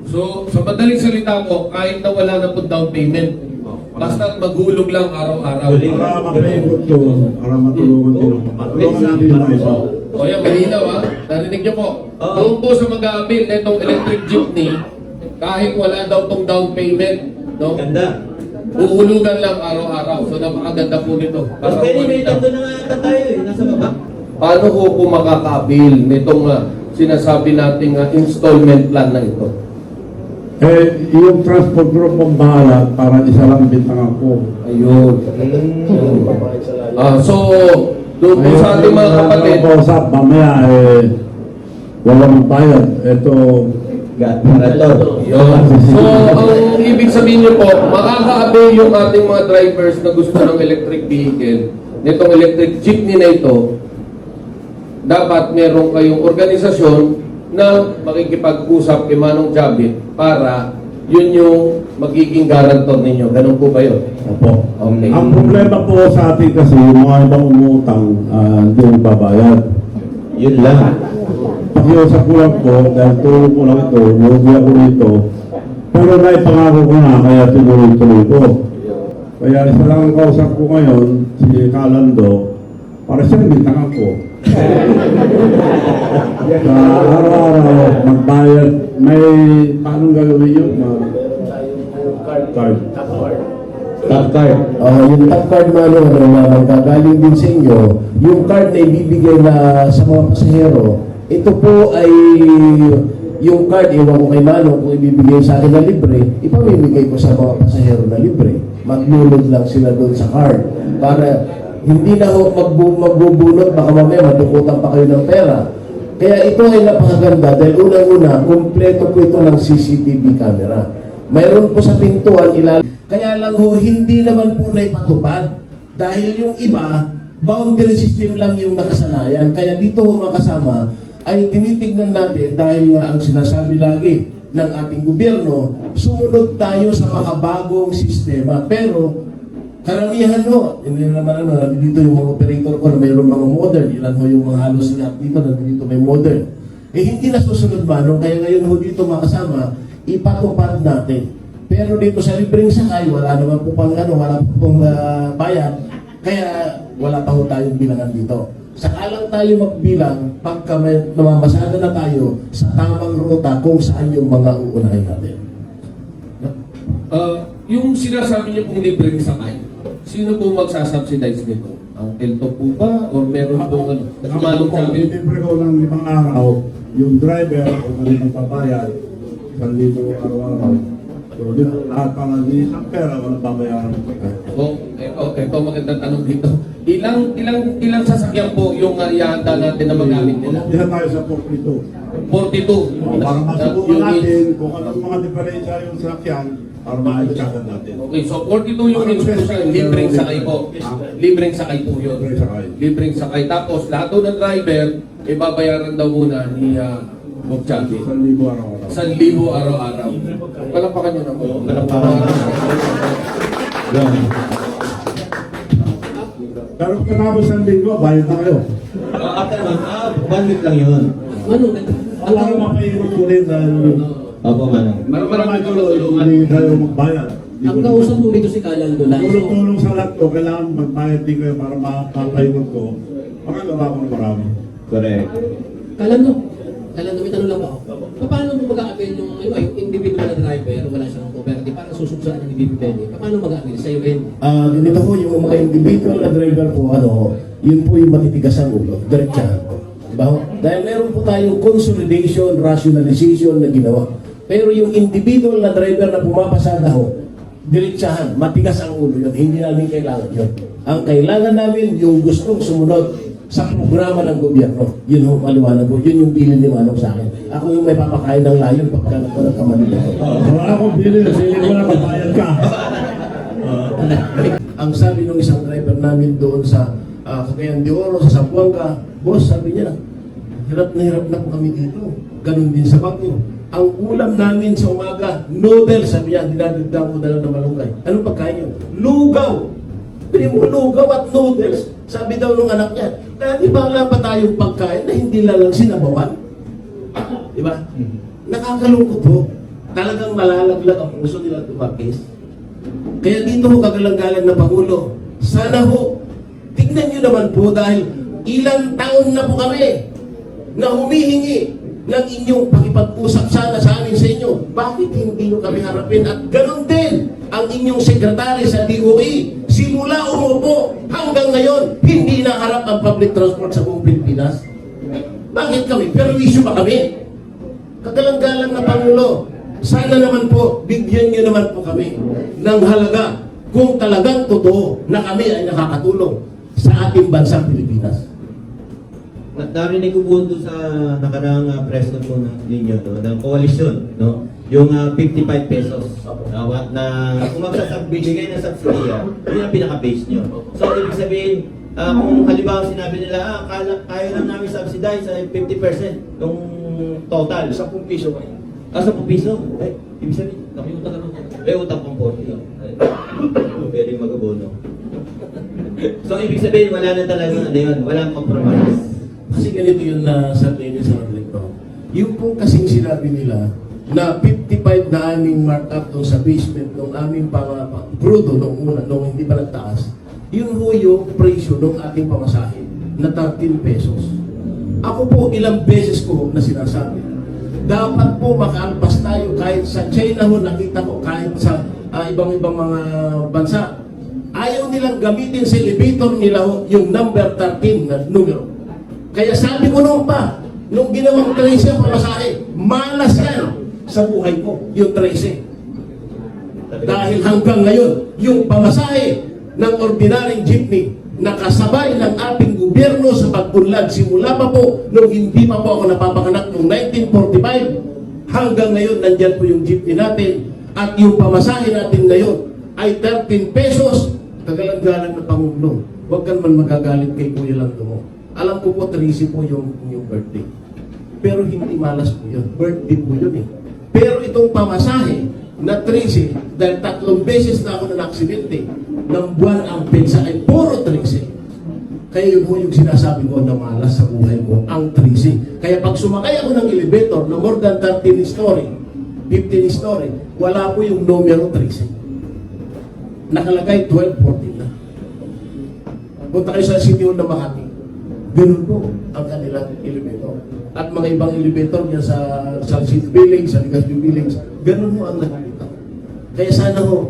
So, sa madaling salita ko, kahit na wala na po down payment, basta maghulog lang araw-araw. Para makaikot yun, para matulungan din. Matulungan natin yung mga iba. O yan, malinaw ha. Narinig niyo po. Doon po sa mag-a-avail na itong electric jeepney, kahit wala daw itong down payment, no? Ganda. Uhulugan lang araw-araw. So, napakaganda po nito. Pero pwede may tando na nga tayo eh, nasa baba. Paano po makaka-avail nitong sinasabi nating installment plan na ito? Eh, yung transport group ang bahala para isa lang bintang ako. Ayun. So, doon po sa ating mga kapatid, Usap, mamaya walang bayad. Ito, yun. So, ang ibig sabihin niyo po, makaka-avail yung ating mga drivers na gusto ng electric vehicle, nitong electric jeepney na ito, dapat meron kayong organisasyon na makikipag-usap kay Manong Jabit para yun yung magiging guarantor ninyo. Ganun po ba yun? opo. Okay. Ang problema po sa atin kasi, yung mga ibang umutang, hindi babayad. Yun lang. Pakiusap ko lang po, dahil tulong ko lang ito, lugi ako dito. Pero naipangako ko na, kaya tinuloy-tuloy ko. Kaya isa lang ang kausap ko ngayon, si Calando, para siyang bintangan ko. Sa araw-araw, magbayad, may paano gagawin yun? Card. Top card. Yung top card na gagaling din sa inyo, yung card na ibibigay na sa mga pasahero, ito po ay yung card, iwan ko kay Manong kung ibibigay sa akin na libre, ipamimigay ko sa mga pasahero na libre. Maglulod lang sila doon sa card para hindi na ho magbubunot, baka mamaya madukutan pa kayo ng pera. Kaya ito ay napakaganda dahil unang-una, kumpleto po ito ng CCTV camera. Mayroon po sa pintuan kaya lang ho, hindi naman po na ipatupad. Dahil yung iba, boundary system lang yung nakasanayan. Kaya dito ho makasama, ay tinitignan natin dahil nga ang sinasabi lagi ng ating gobyerno, sumunod tayo sa makabagong sistema. Pero, karamihan ho, hindi naman dito yung mga operator ko na mayroong mga modern, ilan ho yung mga halos lahat dito, dito may modern. Eh hindi na susunod Manong, kaya ngayon ho dito makasama, ipatupad natin. Pero dito sa libreng sakay, wala naman po pang wala po pong bayad, kaya wala pa ho tayong bilangan dito. Saka lang tayo magbilang pagka may namamasada na tayo sa tamang ruta kung saan yung mga uunahin natin. Yung sinasabi niyo pong libreng sakay, sino po magsasubsidize nito? Ang Telto po ba? O meron po Manong Jabit? Libre ko ng 5 araw, yung driver, kung ano yung pabayad, 1,000 araw-araw. So, dito lahat pa nga di isang pera, walang babayaran. Ito magandang tanong dito. Ilang sasakyan po yung ihanda natin na magamit nila? Dito tayo sa 42. 42. Para masubukan natin kung anong mga diferensya yung sakyan, para ma-adjustan natin. Okay, so 42 yung instruction, libreng sakay po. Libreng sakay po yun. Libreng sakay. Libreng sakay. Tapos, lahat ng driver, ibabayaran daw muna ni Bob Chabi. 1,000 araw-araw. 1,000 araw-araw. Palampakan nyo na po. Pero katapos ng linggo, bayad na kayo. After nun, 1 week lang yun. Wala kang mapaikot ulit dahil Opo, Manong. marami hindi tayo magbayad. Ang kausap mo dito si Calando lang. Tulong-tulong sa lahat ko, kailangan magbayad din kayo para makapaikot ko. Makagawa ko ng marami. Correct. Calando, may tanong lang ako. Paano mo mag-a-avail yung individual na driver, wala siyang cooperative, parang susubsaan ng ibibigay? Paano mag-a-avail sa'yo rin? Ganito po, yung mga individual na driver po, yun po yung matitigas ang ulo, diretsahan po. Diba? Dahil meron po tayong consolidation, rationalization na ginawa. Pero yung individual na driver na pumapasada ho, diretsahan, matigas ang ulo yun. Hindi namin kailangan yun. Ang kailangan namin, yung gustong sumunod sa programa ng gobyerno. Yun ho, maliwanag po. Yun yung bilin ni Manong sa akin. Ako yung may papakain ng layon pagka nagkamanila ko. Wala akong bilhin, sige ko na magbayad ka. Ang sabi ng isang driver namin doon sa Cagayan de Oro, sa Zamboanga, boss, sabi niya, hirap na po kami dito. Ganun din sa Baguio. Ang ulam namin sa umaga, noodles, sabi niya, dinadagdag ko na lang na malunggay. Anong pagkain yun? Lugaw! Pili mo lugaw at noodles. Sabi daw nung anak niya, kaya di ba wala pa tayong pagkain na hindi lang sinabawan? Di ba? Nakakalungkot po. talagang malalaglag ang puso nila tumakis. Kaya dito ho kagalang-galang na Pangulo, sana ho, tignan nyo naman po dahil ilang taon na po kami na humihingi ng inyong pakipag-usap sana sa amin sa inyo. Bakit hindi nyo kami harapin? At ganun din ang inyong sekretary sa DOE. Simula umupo hanggang ngayon, hindi naharap ang public transport sa buong Pilipinas. Bakit kami? Pero issue pa kami. Kagalang-galang na Pangulo, sana naman po, bigyan nyo naman po kami ng halaga kung talagang totoo na kami ay nakakatulong sa ating bansang Pilipinas. Narinig ko po doon sa nakaraang press con po ninyo, no, ng koalisyon, no? Yung 55 pesos na kung magsasabigay ng subsidiya, yun ang pinaka-base nyo. So, ibig sabihin, kung halimbawa sinabi nila, kaya lang namin subsidize sa 50% yung total. 10 piso ba? 10 piso? Ibig sabihin, utang pang 40. Pwede mag-abono. So, ibig sabihin, wala na talaga, ano yun, walang compromise. Kasi ganito yun na sabi niya sa Recto. Yung pong kasing sinabi nila na 55 na aming markup doon sa basement ng aming crudo nung una, nung hindi pa nagtaas, yun ho yung presyo ng ating pamasahe na 13 pesos. Ako po ilang beses ko na sinasabi, dapat po makaalpas tayo kahit sa China ho, nakita ko kahit sa ibang-ibang mga bansa. Ayaw nilang gamitin sa elevator nila ho, yung number 13 na numero. Kaya sabi ko noon pa, nung ginawang 13 ang pamasahe, malas yan sa buhay ko, yung 13. Dahil hanggang ngayon, yung pamasahe ng ordinaryong jeepney nakasabay ng ating gobyerno sa pag-unlad simula pa po nung hindi pa po ako napapanganak noong 1945 hanggang ngayon nandyan po yung jeepney natin at yung pamasahe natin ngayon ay 13 pesos. Kagalang-galang na Pangulo, huwag ka naman magagalit kay Kuya Lando mo. Alam ko po 13 po yung birthday, pero hindi malas po yun, birthday po yun eh. Pero itong pamasahe na 13 dahil 3 beses na ako na aksidente ng buwan ang pensa ay puro 13. Kaya yun po yung sinasabi ko na malas sa buhay ko, ang 13. Kaya pag sumakay ako ng elevator na more than 13 story, 15 story, wala po yung numero 13. Nakalagay 12-14 na. Punta kayo sa City Hall na Makati. Ganun po ang kanilang elevator. At mga ibang elevator niya sa City Village, sa Legazpi Village, ganun mo ang nakikita. Kaya sana ho,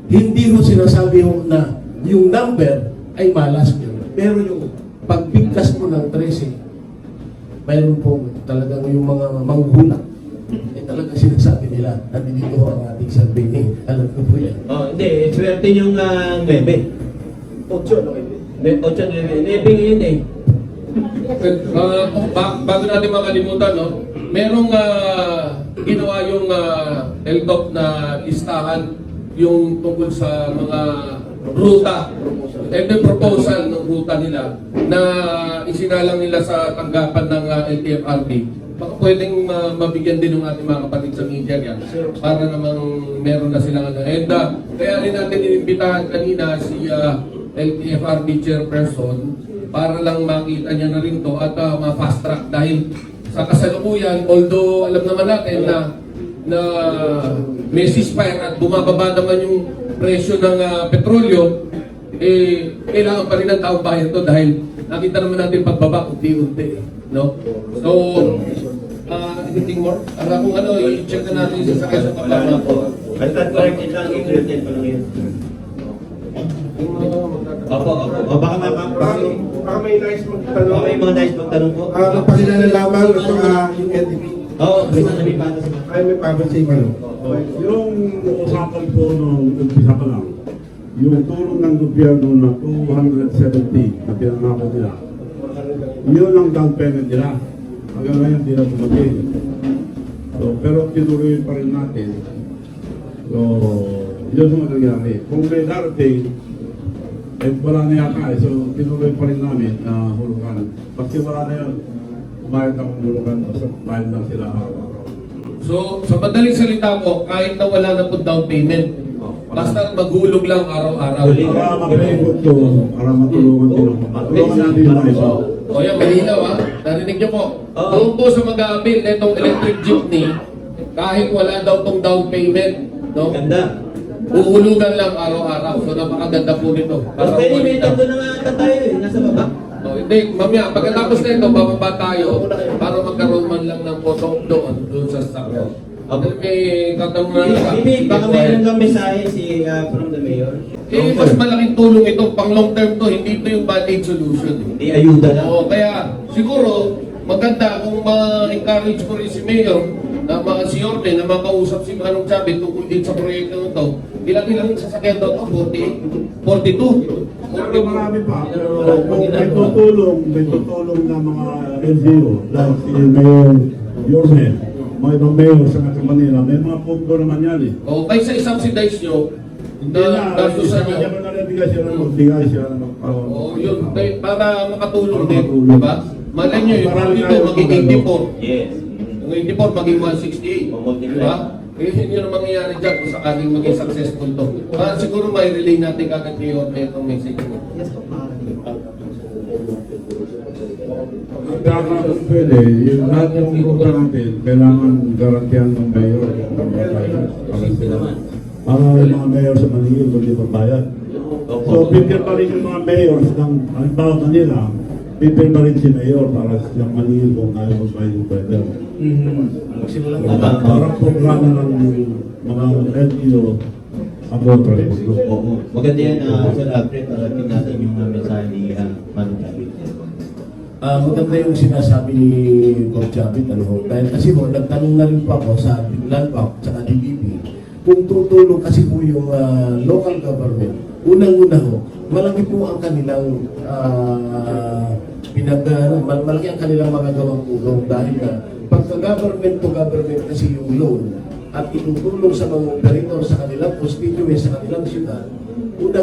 hindi ho sinasabi ho na yung number ay malas yun. Pero yung pagbigkas mo ng 13, mayroon po talagang yung mga manghulat. Talagang sinasabi nila, nandito ho ang ating survey. Alam ko po yan. Oh, hindi. Swerte yung 9. 8 no? 8, 9 ngayon eh. Bago natin makalimutan, no? Merong ginawa yung LTOP na listahan yung tungkol sa mga ruta. May proposal ng ruta nila na isinalang nila sa tanggapan ng LTFRB. Baka pwedeng mabigyan din ng ating mga kapatid sa media yan para namang meron na silang agenda. Kaya rin natin inimbitahan kanina si LTFRB chairperson para lang makita niya na rin to at ma-fast track dahil sa kasalukuyan, although alam naman natin na may ceasefire at bumababa naman yung presyo ng petrolyo, kailangan pa rin ng taong bayan to dahil nakita naman natin pagbaba unti-unti. No? So, anything more? Kung ano, i-check na natin sa Quezon Kapama po. Basta corrected lang yung written pa lang yun. Opo. O baka may nice magtanong. Okay, mga nice magtanong po. Magpakilala lamang ito yung NTV. Oo, gusto na may patas. Ay, may papansin ko. Yung usapan po nung umpisa pa lang, yung tulong ng gobyerno na 270 na pinangako nila, yun ang down payment nila. Hanggang ngayon, hindi na tumating. So, pero tinuloy pa rin natin. So, yun ang nangyari. Kung may darating, wala na yata eh. So, tinuloy pa rin namin na hulukan. Pagka wala na yun, kumayad akong hulukan. Basta bayad lang sila araw-araw. So, sa madaling salita po, kahit na wala na po down payment, basta maghulog lang araw-araw. Para mapayipot to, para matulungan din ako. Matulungan natin yung mga iba. O yan, malinaw ha. Narinig niyo po. Doon po sa mag-aabil na itong electric jeepney, kahit wala daw tong down payment, no? Ganda. Uhulugan lang araw-araw. So napakaganda po nito. Pero pwede may tatlo na nga ata tayo eh, nasa baba. Oh, hindi, mamaya, pagkatapos na ito, bababa tayo para magkaroon man lang ng photo doon sa sasakyan. May katanungan ka. Bibi, baka mayroon kang mensahe from the mayor. Mas malaking tulong ito, pang long term to, hindi ito yung band-aid solution. Hindi, ayuda lang. Oo, kaya siguro maganda kung ma-encourage ko rin si Mayor na si Yorme na makausap si Manong Chavez tungkol din sa proyekto nito. Ilang sasakyan daw ito? 48? 42? Pero marami pa. May tutulong na mga LGU, like si Mayor Yorme, mga ibang mayor sa Metro Manila, may mga pundo naman yan eh. O kaysa i-subsidize nyo, na gastusan nyo. Kaya na nagbigay siya ng magbigay siya ng Oo, yun. Para makatulong Para din. makatulong. Diba? Malay nyo, yung Marami dito tayo maging magagawa. 84. Yes. Yung 84 maging 168. Mamultiply. Diba? Eh, yun ang mangyayari dyan kung sakaling maging successful to. Para siguro may relay natin kagad kay Yorme itong message mo. Kaya kung pwede, yung lahat yung ruta natin, kailangan garantiyan ng mayor. Para yung mga mayor sa Manila, hindi magbayad. So, pipil pa rin yung mga mayors ng halimbawa Manila, pipil pa rin si mayor para sa Manila kung ayaw magbayad yung pwede. Parang programa ng mga LTO about trade. Oo. Maganda yan, Sir Alfred, parating natin yung mensahe ni Manong Chavez. Maganda yung sinasabi ni Bob Chavez, ano ho. Dahil kasi ho, nagtanong na rin po ako sa Landbank at DBP kung tutulong kasi po yung local government. Unang-una ho, malaki po ang kanilang malaki ang kanilang magagawang tulong dahil na pagka government to government kasi yung loan at itutulong sa mga operator sa kanilang constituents, sa kanilang syudad,